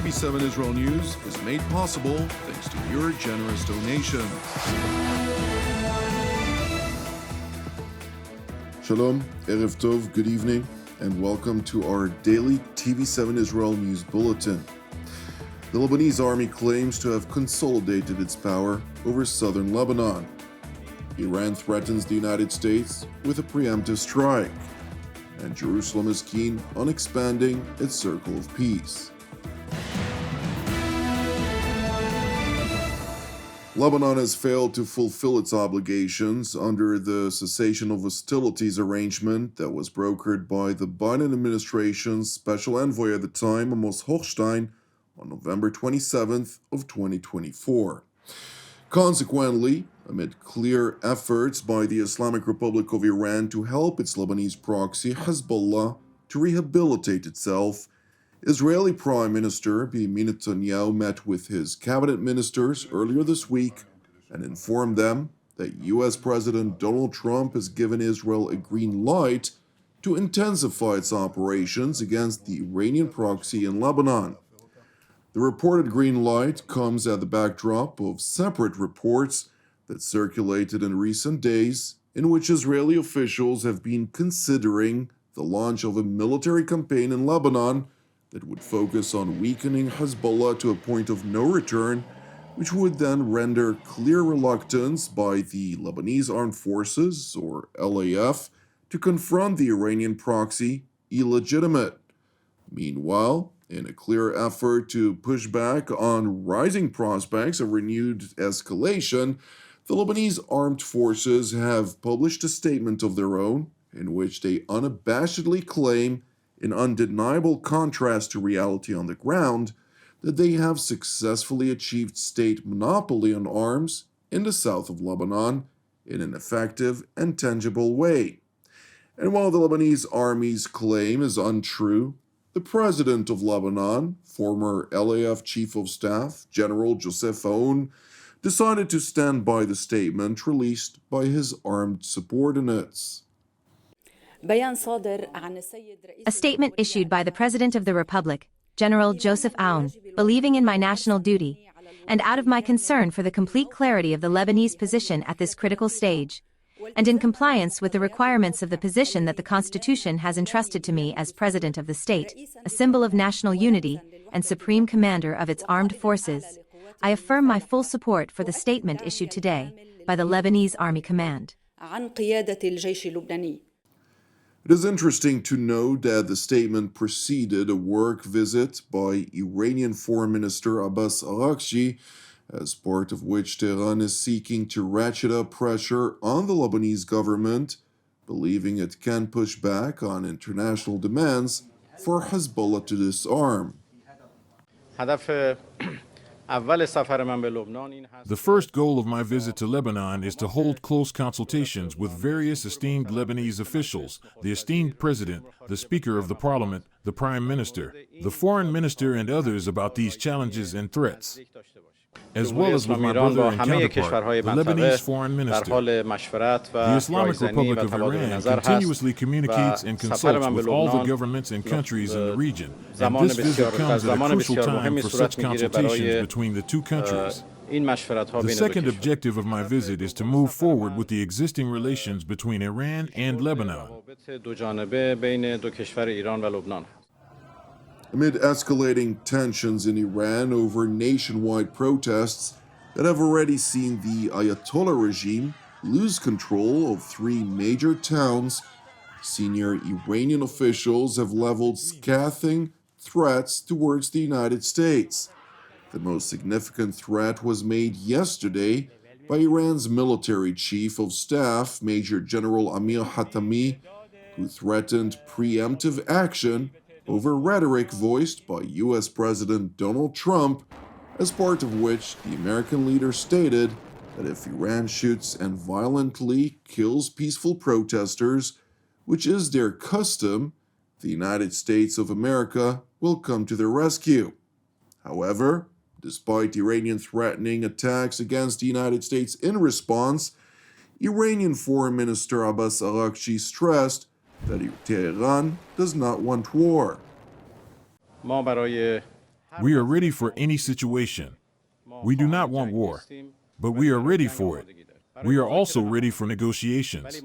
TV7 Israel News is made possible thanks to your generous donations. Shalom, Erev Tov, good evening, and welcome to our daily TV7 Israel News Bulletin. The Lebanese army claims to have consolidated its power over Southern Lebanon. Iran threatens the United States with a preemptive strike, and Jerusalem is keen on expanding its circle of peace. Lebanon has failed to fulfill its obligations under the cessation of hostilities arrangement that was brokered by the Biden administration's special envoy at the time, Amos Hochstein, on November 27th of 2024. Consequently, amid clear efforts by the Islamic Republic of Iran to help its Lebanese proxy, Hezbollah, to rehabilitate itself, Israeli Prime Minister Benjamin Netanyahu met with his cabinet ministers earlier this week and informed them that U.S. President Donald Trump has given Israel a green light to intensify its operations against the Iranian proxy in Lebanon. The reported green light comes at the backdrop of separate reports that circulated in recent days in which Israeli officials have been considering the launch of a military campaign in Lebanon that would focus on weakening Hezbollah to a point of no return, which would then render clear reluctance by the Lebanese Armed Forces, or LAF, to confront the Iranian proxy illegitimate. Meanwhile, in a clear effort to push back on rising prospects of renewed escalation, the Lebanese armed forces have published a statement of their own in which they unabashedly claim, in undeniable contrast to reality on the ground, that they have successfully achieved state monopoly on arms in the south of Lebanon in an effective and tangible way. And while the Lebanese army's claim is untrue, the president of Lebanon, former LAF Chief of Staff, General Joseph Aoun, decided to stand by the statement released by his armed subordinates. A statement issued by the President of the Republic, General Joseph Aoun, believing in my national duty, and out of my concern for the complete clarity of the Lebanese position at this critical stage, and in compliance with the requirements of the position that the Constitution has entrusted to me as President of the state, a symbol of national unity and supreme commander of its armed forces, I affirm my full support for the statement issued today by the Lebanese Army Command. It is interesting to note that the statement preceded a work visit by Iranian Foreign Minister Abbas Araghchi, as part of which Tehran is seeking to ratchet up pressure on the Lebanese government, believing it can push back on international demands for Hezbollah to disarm. The first goal of my visit to Lebanon is to hold close consultations with various esteemed Lebanese officials, the esteemed president, the speaker of the parliament, the prime minister, the foreign minister, and others about these challenges and threats, as well as with my brother and counterpart, the Lebanese foreign minister. The Islamic Republic of Iran continuously communicates and consults with all the governments and countries in the region, and this visit comes at a crucial time for such consultations between the two countries. The second objective of my visit is to move forward with the existing relations between Iran and Lebanon. Amid escalating tensions in Iran over nationwide protests that have already seen the Ayatollah regime lose control of three major towns, senior Iranian officials have leveled scathing threats towards the United States. The most significant threat was made yesterday by Iran's military chief of staff, Major General Amir Hatami, who threatened preemptive action over rhetoric voiced by U.S. President Donald Trump, as part of which the American leader stated that if Iran shoots and violently kills peaceful protesters, which is their custom, the United States of America will come to their rescue. However, despite Iranian threatening attacks against the United States in response, Iranian Foreign Minister Abbas Araghchi stressed that Tehran does not want war. We are ready for any situation. We do not want war, but we are ready for it. We are also ready for negotiations,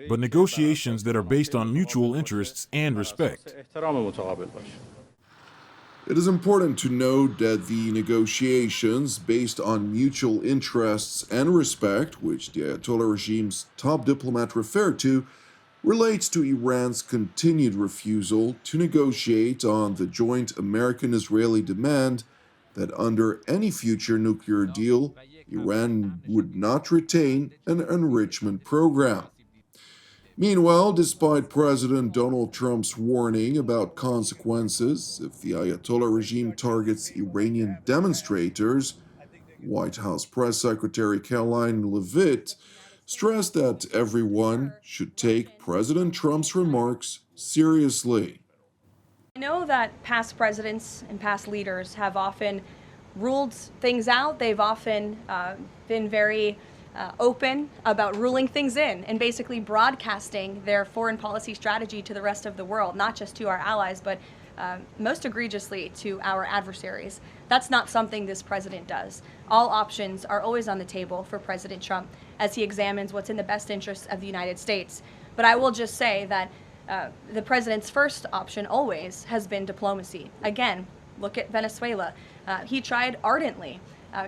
but negotiations that are based on mutual interests and respect. It is important to note that the negotiations based on mutual interests and respect, which the Ayatollah regime's top diplomat referred to, relates to Iran's continued refusal to negotiate on the joint American-Israeli demand that under any future nuclear deal, Iran would not retain an enrichment program. Meanwhile, despite President Donald Trump's warning about consequences if the Ayatollah regime targets Iranian demonstrators, White House Press Secretary Caroline Leavitt stressed that everyone should take President Trump's remarks seriously. I know that past presidents and past leaders have often ruled things out. They've often been very open about ruling things in and basically broadcasting their foreign policy strategy to the rest of the world, not just to our allies, but most egregiously to our adversaries. That's not something this president does. All options are always on the table for President Trump as he examines what's in the best interests of the United States. But I will just say that the president's first option always has been diplomacy. Again, look at Venezuela. He tried ardently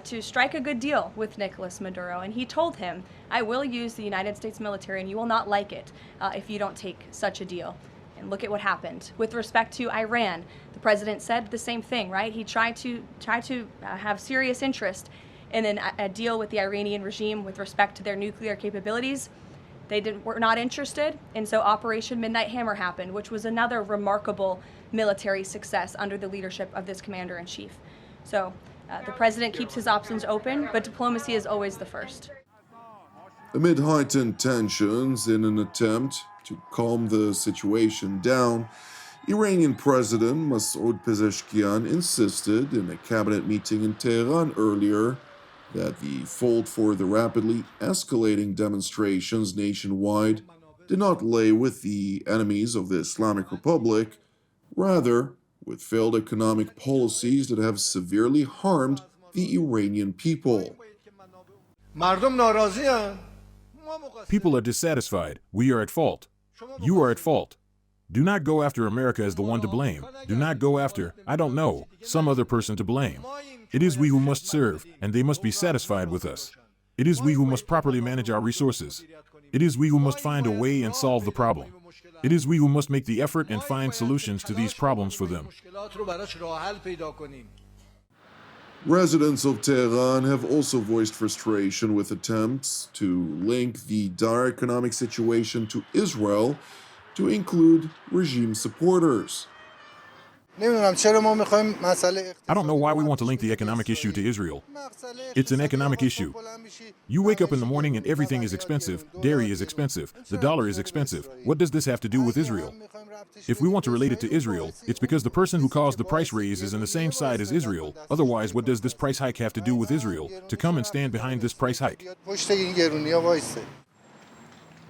to strike a good deal with Nicolas Maduro, and he told him, I will use the United States military and you will not like it if you don't take such a deal. And look at what happened. With respect to Iran, the president said the same thing, right? He tried to have serious interest in a deal with the Iranian regime with respect to their nuclear capabilities. They were not interested, and so Operation Midnight Hammer happened, which was another remarkable military success under the leadership of this commander-in-chief. So the president keeps his options open, but diplomacy is always the first. Amid heightened tensions in an attempt to calm the situation down, Iranian President Masoud Pezeshkian insisted in a cabinet meeting in Tehran earlier that the fault for the rapidly escalating demonstrations nationwide did not lay with the enemies of the Islamic Republic, rather with failed economic policies that have severely harmed the Iranian people. People are dissatisfied. We are at fault. You are at fault. Do not go after America as the one to blame. Do not go after, I don't know, some other person to blame. It is we who must serve, and they must be satisfied with us. It is we who must properly manage our resources. It is we who must find a way and solve the problem. It is we who must make the effort and find solutions to these problems for them. Residents of Tehran have also voiced frustration with attempts to link the dire economic situation to Israel to include regime supporters. I don't know why we want to link the economic issue to Israel. It's an economic issue. You wake up in the morning and everything is expensive. Dairy is expensive. The dollar is expensive. What does this have to do with Israel? If we want to relate it to Israel, it's because the person who caused the price raise is on the same side as Israel. Otherwise, what does this price hike have to do with Israel to come and stand behind this price hike?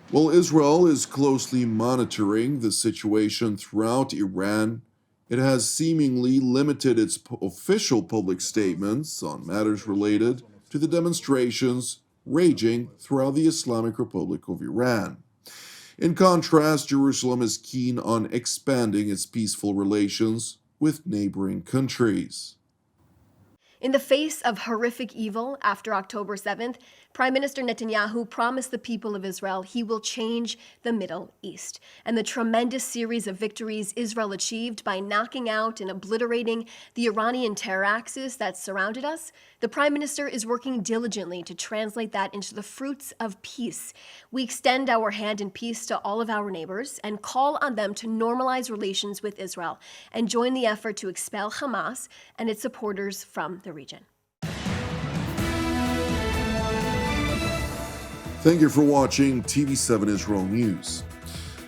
While Israel is closely monitoring the situation throughout Iran, it has seemingly limited its official public statements on matters related to the demonstrations raging throughout the Islamic Republic of Iran. In contrast, Jerusalem is keen on expanding its peaceful relations with neighboring countries. In the face of horrific evil after October 7th, Prime Minister Netanyahu promised the people of Israel he will change the Middle East. And the tremendous series of victories Israel achieved by knocking out and obliterating the Iranian terror axis that surrounded us, the Prime Minister is working diligently to translate that into the fruits of peace. We extend our hand in peace to all of our neighbors and call on them to normalize relations with Israel and join the effort to expel Hamas and its supporters from the region. Thank you for watching TV7 Israel News.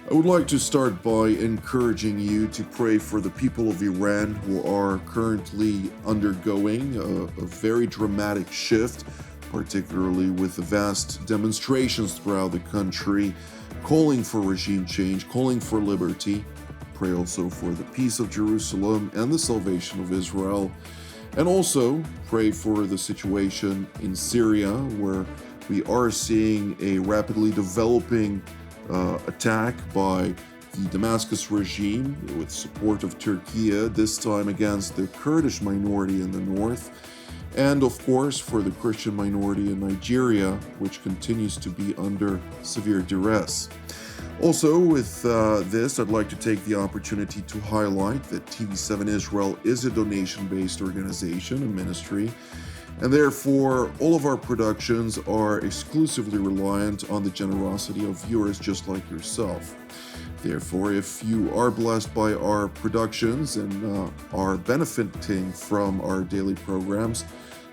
I would like to start by encouraging you to pray for the people of Iran who are currently undergoing a very dramatic shift, particularly with the vast demonstrations throughout the country, calling for regime change, calling for liberty. Pray also for the peace of Jerusalem and the salvation of Israel. And also pray for the situation in Syria, where we are seeing a rapidly developing attack by the Damascus regime with support of Turkey, this time against the Kurdish minority in the north, and of course for the Christian minority in Nigeria, which continues to be under severe duress. Also, with this, I'd like to take the opportunity to highlight that TV7 Israel is a donation-based organization and ministry, and therefore all of our productions are exclusively reliant on the generosity of viewers just like yourself. Therefore, if you are blessed by our productions and are benefiting from our daily programs,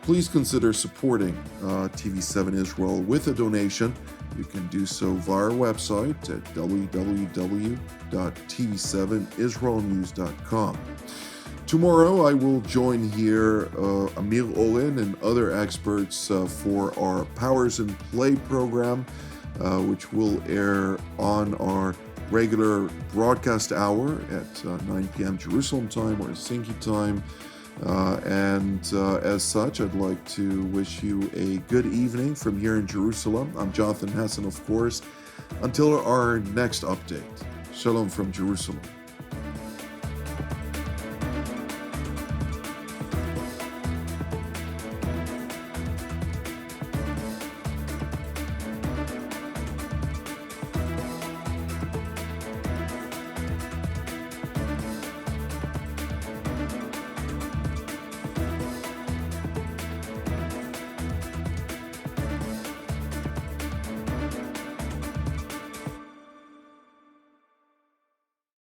please consider supporting TV7 Israel with a donation. You can do so via our website at www.tv7israelnews.com. Tomorrow, I will join here Amir Oren and other experts for our Powers in Play program, which will air on our regular broadcast hour at 9 p.m. Jerusalem time or Helsinki time. As such, I'd like to wish you a good evening from here in Jerusalem. I'm Jonathan Hessen, of course. Until our next update. Shalom from Jerusalem.